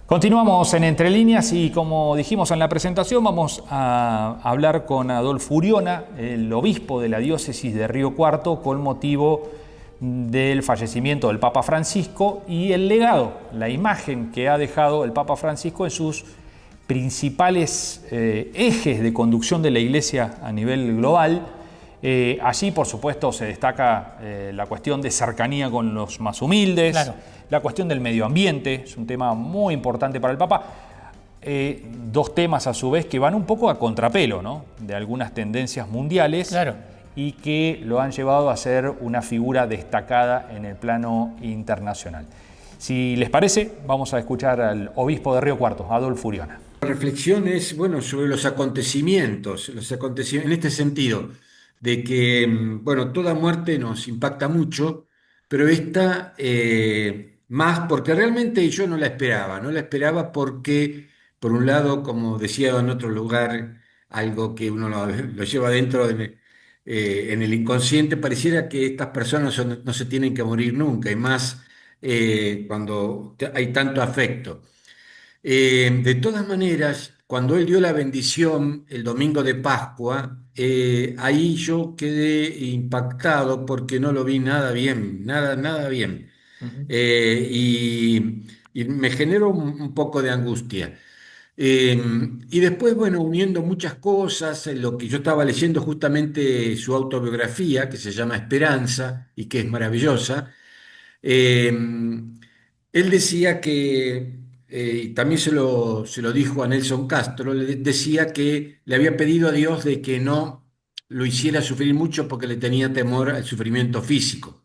Continuamos en Entre Líneas y como dijimos en la presentación vamos a hablar con Adolfo Uriona, el obispo de la diócesis de Río Cuarto, con motivo del fallecimiento del Papa Francisco y el legado, la imagen que ha dejado el Papa Francisco en sus principales ejes de conducción de la Iglesia a nivel global. Allí, por supuesto, se destaca la cuestión de cercanía con los más humildes, claro. La cuestión del medio ambiente, es un tema muy importante para el Papa. Dos temas, a su vez, que van un poco a contrapelo, ¿no?, de algunas tendencias mundiales, claro, y que lo han llevado a ser una figura destacada en el plano internacional. Si les parece, vamos a escuchar al obispo de Río Cuarto, Adolfo Uriona. La reflexión es, bueno, sobre los acontecimientos en este sentido, de que, bueno, toda muerte nos impacta mucho, pero esta más porque realmente yo no la esperaba porque, por un lado, como decía en otro lugar, algo que uno lo lleva dentro en el inconsciente, pareciera que estas personas no se tienen que morir nunca, y más cuando hay tanto afecto. De todas maneras, cuando él dio la bendición el domingo de Pascua, ahí yo quedé impactado porque no lo vi nada bien, nada bien. Y me generó un poco de angustia. Eh, y después, bueno, uniendo muchas cosas, lo que yo estaba leyendo justamente su autobiografía, que se llama Esperanza y que es maravillosa. eh, Él decía que, y también se lo dijo a Nelson Castro, le decía que le había pedido a Dios de que no lo hiciera sufrir mucho porque le tenía temor al sufrimiento físico.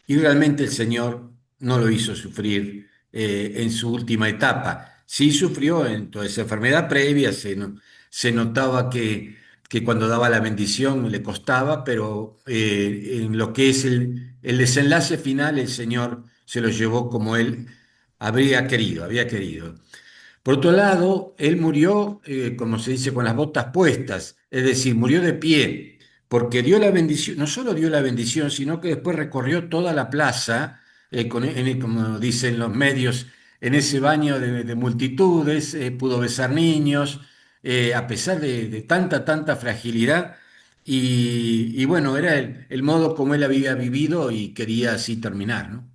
Y realmente el Señor no lo hizo sufrir en su última etapa. Sí sufrió en toda esa enfermedad previa, se notaba que cuando daba la bendición le costaba, pero en lo que es el desenlace final, el Señor se lo llevó como él había querido. Por otro lado, él murió, como se dice, con las botas puestas, es decir, murió de pie, porque dio la bendición, no solo dio la bendición, sino que después recorrió toda la plaza, como dicen los medios, en ese baño de multitudes, pudo besar niños, a pesar de tanta fragilidad, y bueno, era el modo como él había vivido y quería así terminar, ¿no?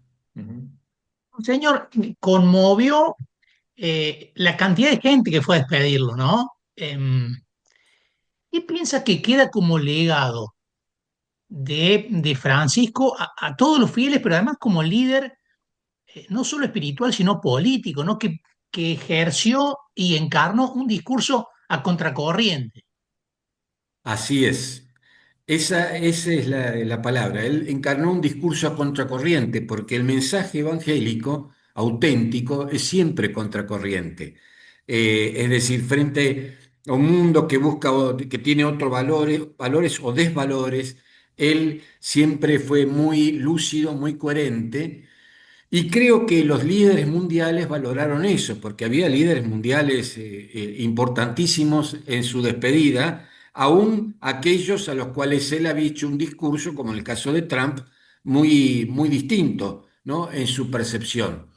Señor, conmovió la cantidad de gente que fue a despedirlo, ¿no? ¿Qué piensa que queda como legado de Francisco a todos los fieles, pero además como líder, no solo espiritual, sino político, ¿no? Que ejerció y encarnó un discurso a contracorriente. Así es. Esa es la palabra. Él encarnó un discurso a contracorriente, porque el mensaje evangélico auténtico es siempre contracorriente. Es decir, frente a un mundo que busca que tiene otros valores o desvalores, él siempre fue muy lúcido, muy coherente. Y creo que los líderes mundiales valoraron eso, porque había líderes mundiales importantísimos en su despedida, aún aquellos a los cuales él había hecho un discurso, como en el caso de Trump, muy distinto, ¿no?, en su percepción.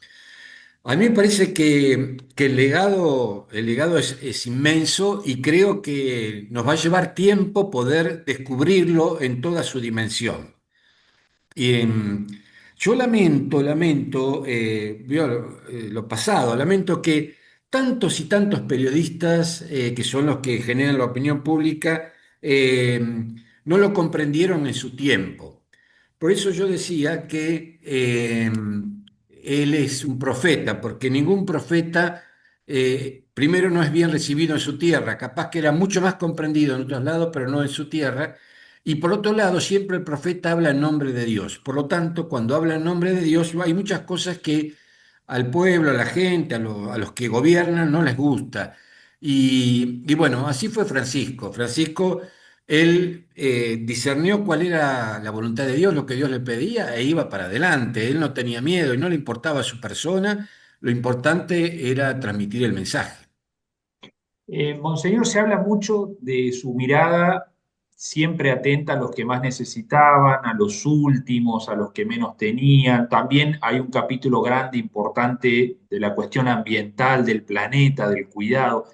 A mí me parece que el legado es inmenso y creo que nos va a llevar tiempo poder descubrirlo en toda su dimensión. Y, yo lamento, veo, lo pasado, lamento que tantos y tantos periodistas, que son los que generan la opinión pública, no lo comprendieron en su tiempo. Por eso yo decía que él es un profeta, porque ningún profeta, primero, no es bien recibido en su tierra, capaz que era mucho más comprendido en otros lados, pero no en su tierra. Y por otro lado, siempre el profeta habla en nombre de Dios. Por lo tanto, cuando habla en nombre de Dios, hay muchas cosas que al pueblo, a la gente, a los que gobiernan, no les gusta. Y bueno, así fue Francisco. Francisco, él discernió cuál era la voluntad de Dios, lo que Dios le pedía, e iba para adelante. Él no tenía miedo y no le importaba su persona. Lo importante era transmitir el mensaje. Monseñor, se habla mucho de su mirada siempre atenta a los que más necesitaban, a los últimos, a los que menos tenían. También hay un capítulo grande, importante, de la cuestión ambiental, del planeta, del cuidado.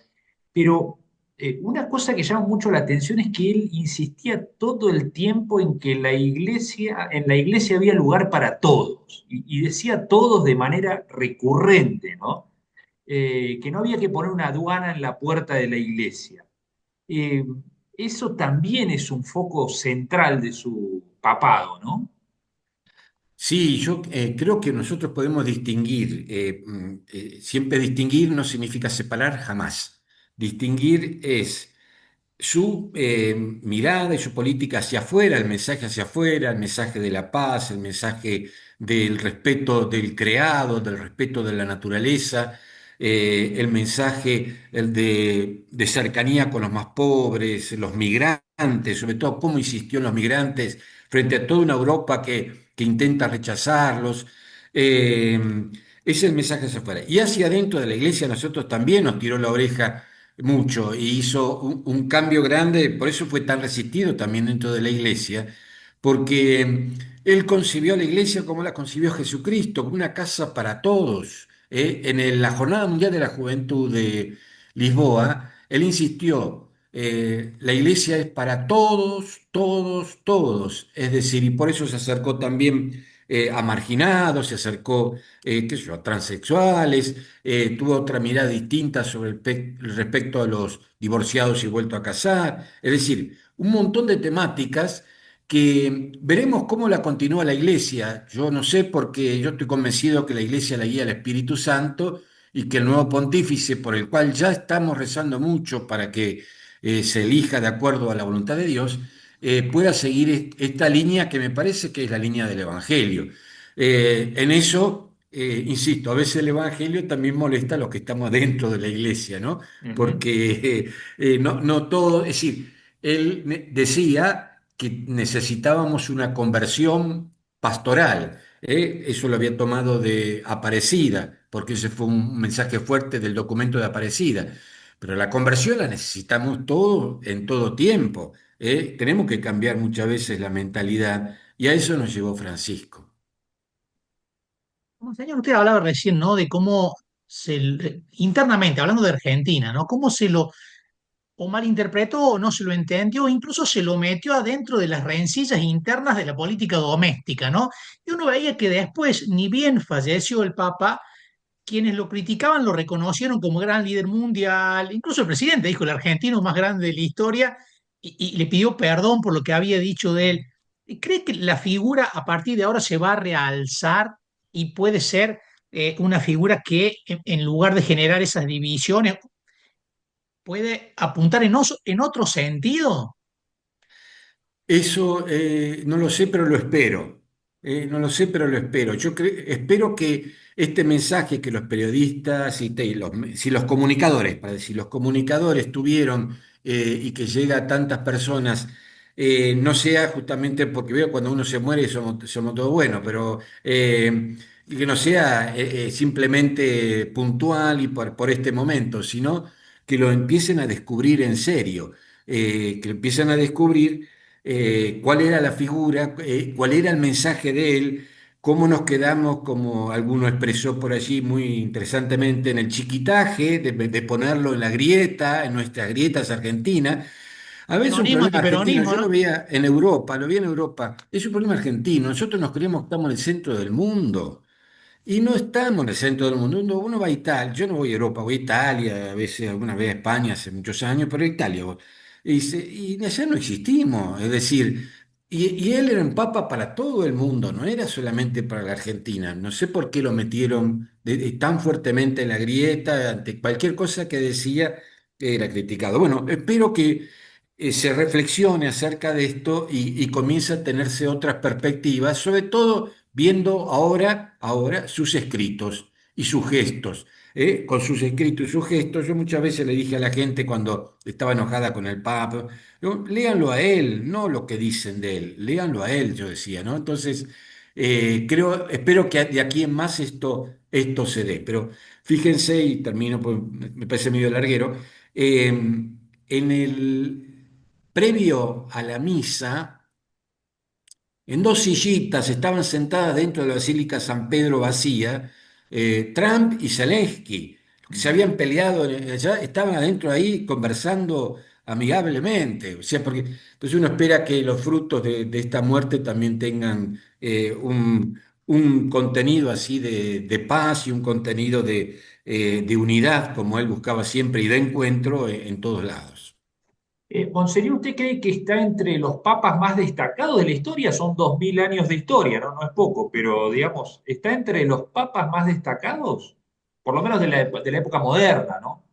Pero una cosa que llama mucho la atención es que él insistía todo el tiempo en que en la iglesia había lugar para todos, y decía todos de manera recurrente, ¿no? Que no había que poner una aduana en la puerta de la iglesia. Eh, Eso también es un foco central de su papado, ¿no? Sí, yo creo que nosotros podemos distinguir. Siempre distinguir no significa separar jamás. Distinguir es su mirada y su política hacia afuera, el mensaje hacia afuera, el mensaje de la paz, el mensaje del respeto del creado, del respeto de la naturaleza, el mensaje de cercanía con los más pobres, los migrantes, sobre todo cómo insistió en los migrantes frente a toda una Europa que intenta rechazarlos. Eh, Ese es el mensaje hacia afuera. Y hacia adentro de la iglesia nosotros también nos tiró la oreja mucho y hizo un cambio grande, por eso fue tan resistido también dentro de la iglesia, porque él concibió a la iglesia como la concibió Jesucristo, como una casa para todos. La Jornada Mundial de la Juventud de Lisboa, él insistió, la iglesia es para todos, todos, todos, es decir, y por eso se acercó también a marginados, se acercó qué sé yo, a transexuales, tuvo otra mirada distinta sobre respecto a los divorciados y vuelto a casar, es decir, un montón de temáticas que veremos cómo la continúa la Iglesia. Yo no sé porque yo estoy convencido que la Iglesia la guía el Espíritu Santo y que el nuevo pontífice, por el cual ya estamos rezando mucho para que se elija de acuerdo a la voluntad de Dios, pueda seguir esta línea que me parece que es la línea del Evangelio. En eso, insisto, a veces el Evangelio también molesta a los que estamos dentro de la iglesia, ¿no? Ujú. Porque no todo, es decir, él decía que necesitábamos una conversión pastoral. Eso lo había tomado de Aparecida, porque ese fue un mensaje fuerte del documento de Aparecida. Pero la conversión la necesitamos todo en todo tiempo. Tenemos que cambiar muchas veces la mentalidad y a eso nos llevó Francisco. Señor, usted hablaba recién, ¿no? De cómo internamente, hablando de Argentina, ¿no? Cómo se lo o malinterpretó o no se lo entendió, o incluso se lo metió adentro de las rencillas internas de la política doméstica, ¿no? Y uno veía que después, ni bien falleció el Papa, quienes lo criticaban lo reconocieron como gran líder mundial, incluso el presidente dijo el argentino más grande de la historia y le pidió perdón por lo que había dicho de él. ¿Cree que la figura a partir de ahora se va a realzar y puede ser una figura que en lugar de generar esas divisiones puede apuntar en otro sentido? Eso no lo sé, pero lo espero. No lo sé, pero lo espero. Espero que este mensaje que los periodistas si los comunicadores, para decir, los comunicadores tuvieron y que llega a tantas personas, no sea justamente porque veo cuando uno se muere somos todos buenos, pero y que no sea simplemente puntual y por este momento, sino que lo empiecen a descubrir en serio, que lo empiecen a descubrir cuál era la figura, cuál era el mensaje de él, cómo nos quedamos, como alguno expresó por allí muy interesantemente, en el chiquitaje, de ponerlo en la grieta, en nuestras grietas argentinas. A veces un Peronismo, problema argentino, antiperonismo, yo ¿no? lo veía en Europa, lo vi en Europa, es un problema argentino, nosotros nos creemos que estamos en el centro del mundo. Y no estamos en el centro del mundo. Uno va a Italia, yo no voy a Europa, voy a Italia, a veces, alguna vez a España hace muchos años, pero a Italia voy. Y allá no existimos, es decir, y él era un papa para todo el mundo, no era solamente para la Argentina. No sé por qué lo metieron tan fuertemente en la grieta, ante cualquier cosa que decía era criticado. Bueno, espero que se reflexione acerca de esto y comience a tenerse otras perspectivas, sobre todo viendo ahora sus escritos y sus gestos. Con sus escritos y sus gestos, yo muchas veces le dije a la gente cuando estaba enojada con el Papa, léanlo a él, no lo que dicen de él, léanlo a él, yo decía, ¿no? Entonces, espero que de aquí en más esto se dé. Pero fíjense, y termino, pues me parece medio larguero, en el previo a la misa, en dos sillitas estaban sentadas dentro de la Basílica San Pedro vacía, Trump y Zelensky, que se habían peleado allá, estaban adentro ahí conversando amigablemente. O sea, porque entonces uno espera que los frutos de esta muerte también tengan un contenido así de paz y un contenido de unidad, como él buscaba siempre, y de encuentro en todos lados. Monseñor, ¿usted cree que está entre los papas más destacados de la historia? Son 2000 años de historia, ¿no? No es poco, pero digamos, ¿está entre los papas más destacados? Por lo menos de la época moderna, ¿no?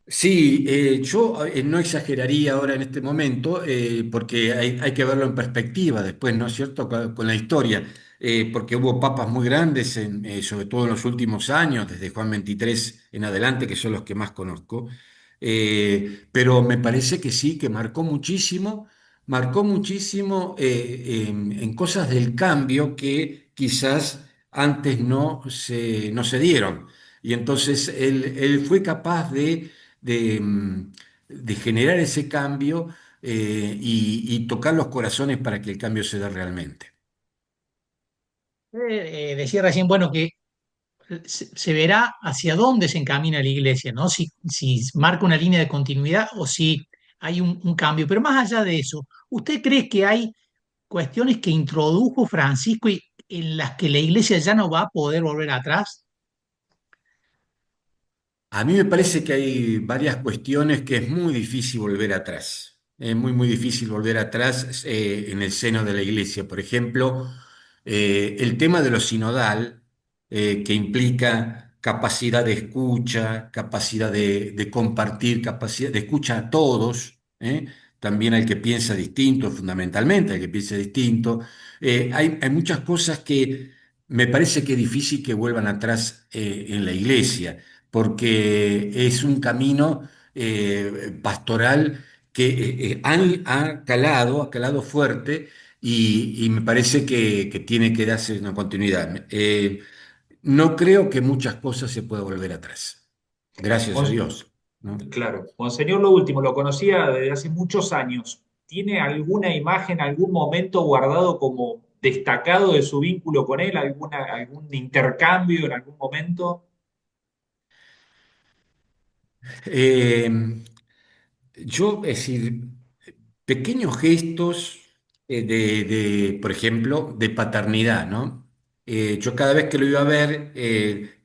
Sí, yo no exageraría ahora en este momento, porque hay que verlo en perspectiva después, ¿no es cierto?, con la historia, porque hubo papas muy grandes, sobre todo en los últimos años, desde Juan XXIII en adelante, que son los que más conozco. Pero me parece que sí, que marcó muchísimo en cosas del cambio que quizás antes no se dieron. Y entonces él fue capaz de generar ese cambio, y tocar los corazones para que el cambio se dé realmente. Decía recién, bueno, que se verá hacia dónde se encamina la iglesia, ¿no? Si marca una línea de continuidad o si hay un cambio. Pero más allá de eso, ¿usted cree que hay cuestiones que introdujo Francisco y en las que la iglesia ya no va a poder volver atrás? A mí me parece que hay varias cuestiones que es muy difícil volver atrás. Es muy difícil volver atrás en el seno de la iglesia. Por ejemplo, el tema de lo sinodal, que implica capacidad de escucha, capacidad de compartir, capacidad de escucha a todos, también al que piensa distinto, fundamentalmente al que piensa distinto. Hay muchas cosas que me parece que es difícil que vuelvan atrás en la iglesia, porque es un camino pastoral que ha calado fuerte, y me parece que tiene que darse una continuidad. No creo que muchas cosas se puedan volver atrás, gracias a Mon- Dios, ¿no? claro. Monseñor, lo último, lo conocía desde hace muchos años. ¿Tiene alguna imagen, algún momento guardado como destacado de su vínculo con él? ¿Algún intercambio en algún momento? Eh, yo, es decir, pequeños gestos por ejemplo, de paternidad, ¿no? Yo cada vez que lo iba a ver,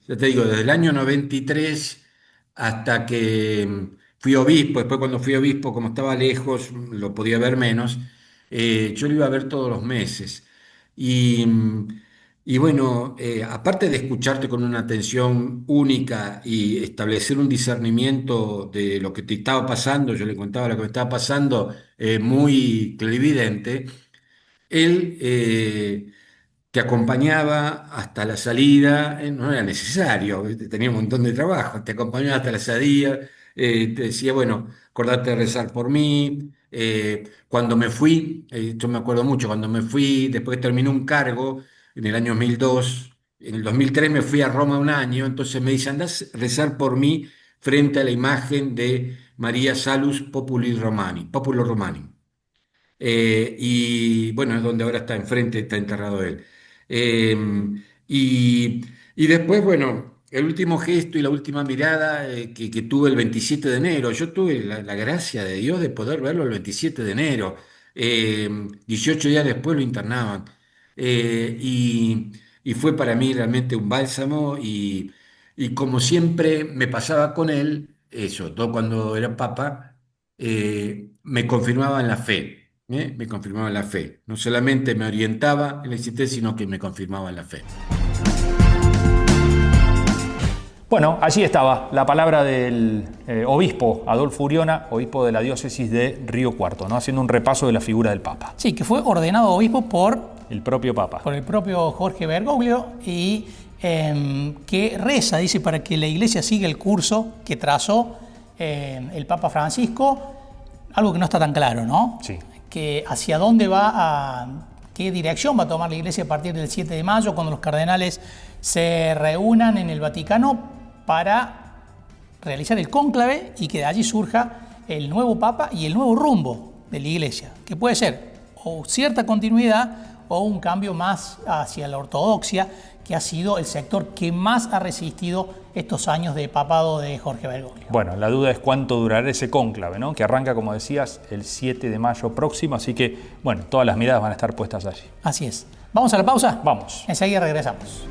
ya te digo, desde el año 93 hasta que fui obispo, después cuando fui obispo, como estaba lejos, lo podía ver menos, yo lo iba a ver todos los meses. Y, y bueno, aparte de escucharte con una atención única y establecer un discernimiento de lo que te estaba pasando, yo le contaba lo que me estaba pasando, muy clarividente, él te acompañaba hasta la salida, no era necesario, tenía un montón de trabajo, te acompañaba hasta la salida, te decía, bueno, acordate de rezar por mí. Cuando me fui, yo me acuerdo mucho, cuando me fui, después que terminé un cargo en el año 2002, en el 2003 me fui a Roma un año, entonces me dice, andás a rezar por mí frente a la imagen de María Salus Populo Romani. Y bueno, es donde ahora está enfrente, está enterrado él. Eh, y después, bueno, el último gesto y la última mirada que tuve el 27 de enero, yo tuve la gracia de Dios de poder verlo el 27 de enero. 18 días después lo internaban. Y fue para mí realmente un bálsamo, y como siempre me pasaba con él, eso, todo cuando era papa, me confirmaba en la fe, me confirmaba en la fe. No solamente me orientaba en la existencia, sino que me confirmaba en la fe. Bueno, allí estaba la palabra del obispo Adolfo Uriona, obispo de la diócesis de Río Cuarto, ¿no? Haciendo un repaso de la figura del Papa. Sí, que fue ordenado obispo El propio Papa. por el propio Jorge Bergoglio y que reza, dice, para que la iglesia siga el curso que trazó el Papa Francisco, algo que no está tan claro, ¿no? Sí. Que hacia dónde qué dirección va a tomar la iglesia a partir del 7 de mayo, cuando los cardenales se reúnan en el Vaticano para realizar el cónclave y que de allí surja el nuevo Papa y el nuevo rumbo de la Iglesia, que puede ser o cierta continuidad o un cambio más hacia la ortodoxia, que ha sido el sector que más ha resistido estos años de papado de Jorge Bergoglio. Bueno, la duda es cuánto durará ese cónclave, ¿no? Que arranca, como decías, el 7 de mayo próximo, así que, bueno, todas las miradas van a estar puestas allí. Así es. ¿Vamos a la pausa? Vamos. Enseguida regresamos.